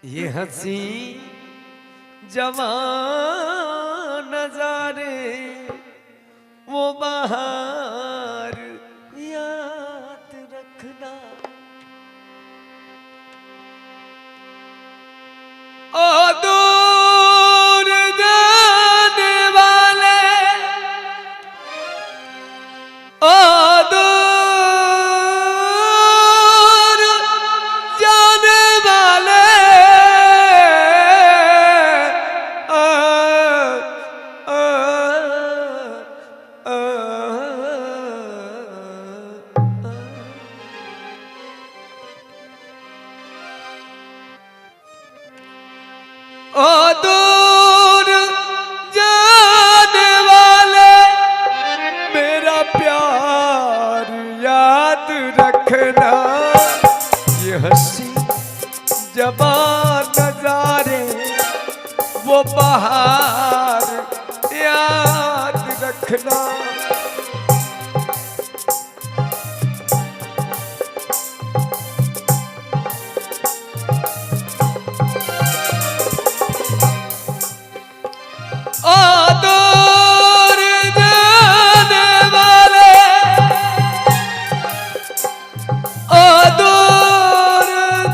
ये हंसी जवान नजारे वो बाहर याद रखना। ओ दूर जाने वाले, ओ दूर जाने वाले, ओ दूर जाने वाले मेरा प्यार याद रखना। ये हंसी जवान नजारे वो बहार याद रखना। ओ दूर जाने वाले, ओ दूर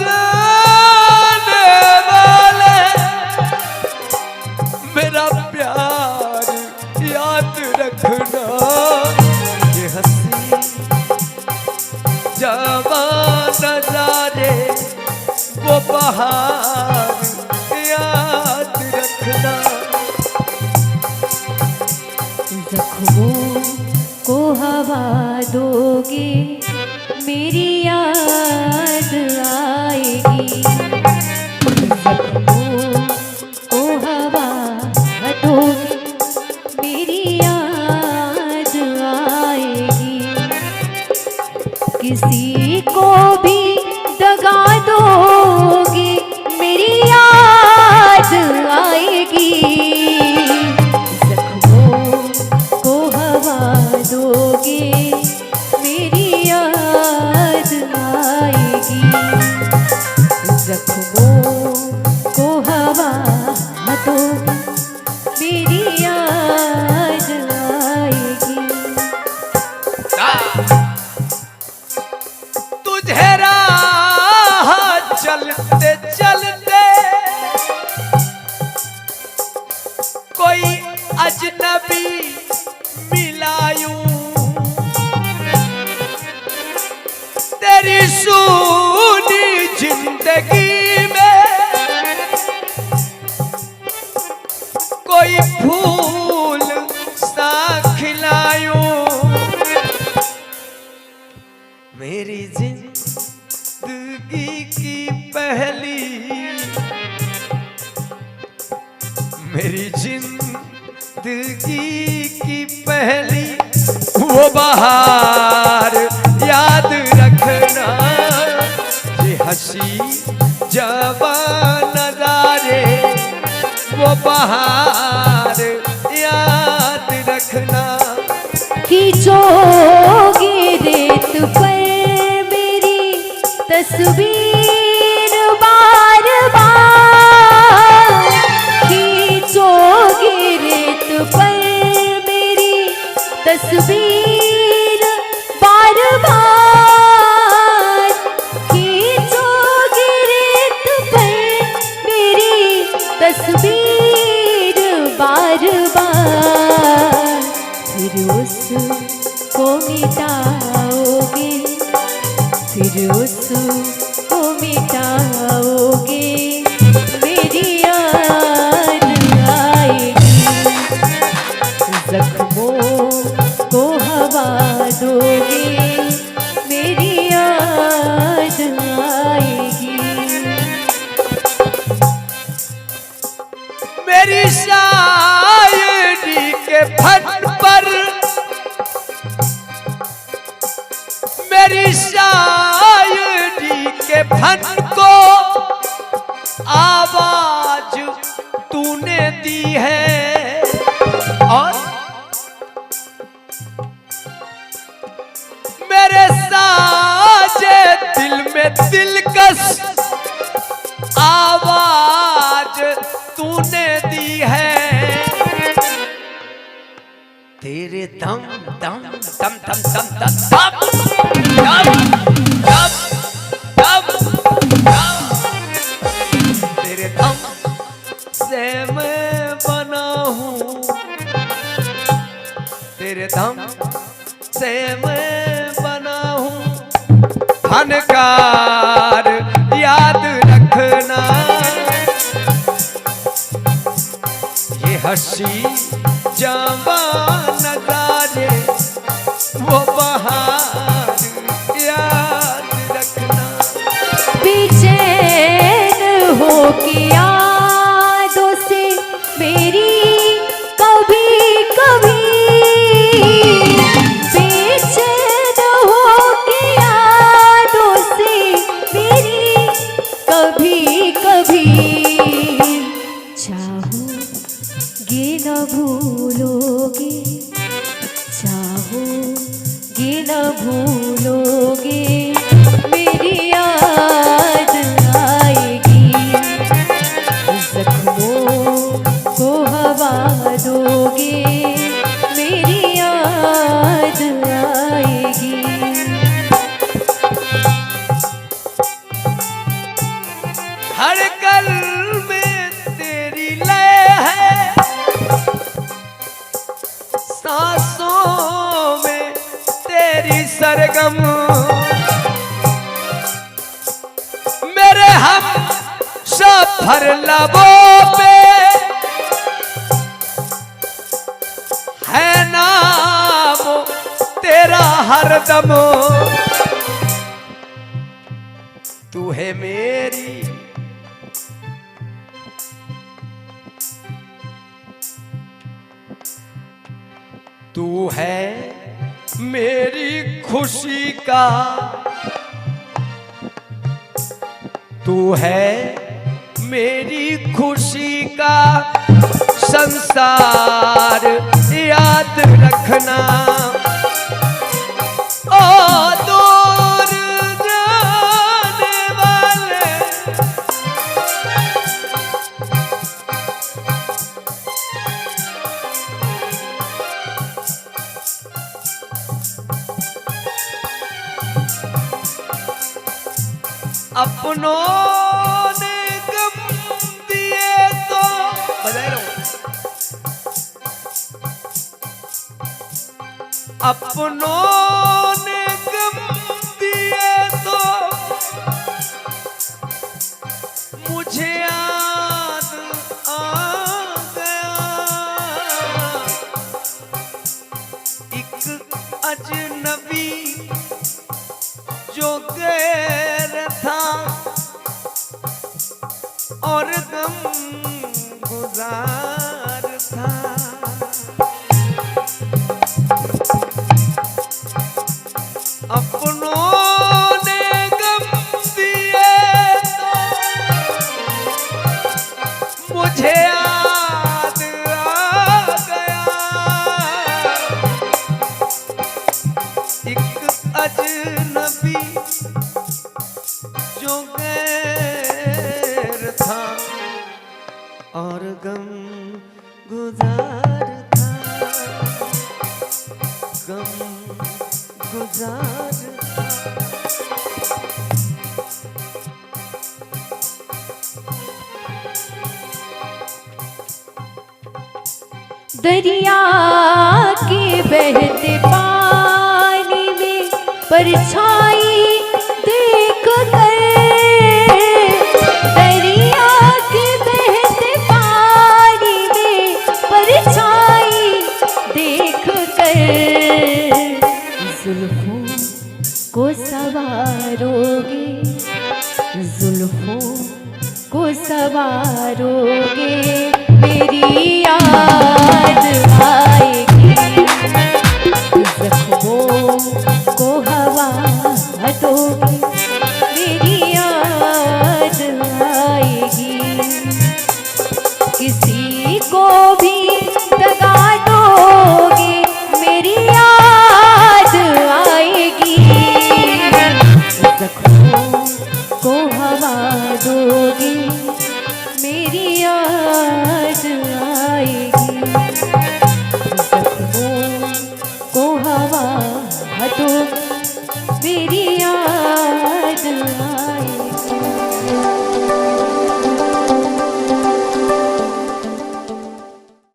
जाने वाले मेरा प्यार याद रखना। ये हंसी जवान नजारे वो बहार याद रखना। जख्मों को हवा दोगे मेरी याद आएगी। जख्मों को हवा दोगे मेरी याद आएगी। किसी को भी दगा दोगे मेरी याद आएगी। दोगे मेरी याद आएगी। जख्मों को हवा दोगे मेरी याद आएगी। तुझे राह चलते चलते कोई अजनबी मिलायूं, तेरी सूनी जिंदगी में कोई फूल सा खिलायूं। मेरी जिंदगी की पहली, मेरी जिंदगी की पहली वो बहार याद रखना। ये हंसी जवान नजारे वो बहार याद रखना। खींचोगे रेत पर मेरी तस्वीर बार बार। खींचोगे रेत पर मेरी तस्वीर बार बार। खींचोगे रेत पर मेरी तस्वीर बार बार। फिर उसको मिटाओगे, फिर उसको मिटाओगे मेरी याद आएगी। जख्मों को हवा दोगे मेरी याद आएगी। मेरी शायरी के फट पर, मेरी शायरी के फन को आवाज तूने दी है। और मेरे साजे दिल में दिलकश आवाज दम दम दम दम दम दम दम दम दम दम दम तेरे दम से मैं बना हूँ, तेरे दम से मैं बना हूँ। फनकार याद रखना, ये हंसी जवान नजारे वो बहार याद रखना। बेचैन हो के यादों से मेरी कभी कभी, बेचैन हो के यादों से मेरी कभी कभी। चाहोगे न भूलोगे, चाहोगे न भूलोगे, मेरी याद आएगी। जख्मों को हवा दोगे, मेरी याद आएगी। हर कल में तेरी लय है, सांसों में तेरी सरगम। मेरे हम सफर लबों पे है नाम तेरा हरदम। तू है मेरी तू है मेरी खुशी का, तू है मेरी खुशी का संसार याद रखना। ओ दूर जाने वाले, अपनों ने गम दिए तो बजाए रहो, अपनों ने गम दिए तो मुझे याद आ गया। एक अजनबी जो गैर था और गम गुजार था। अपनों ने गम दिए तो मुझे याद आ गया। एक अजनबी जो गैर था और गम गुजार था, गम गुजार था। दरिया के बहते पानी में परछाई देख कर, दरिया के बहते पानी में परछाई देख कर, जुल्फों को सवारोगे, जुल्फों को सवारोगे, मेरी याद आएगी। जख्मों को हवा दोगे, मेरी याद आएगी। किसी को भी दगा दोगे, मेरी याद आएगी। जख्मों को हवा दोगे, मेरी याद आएगी।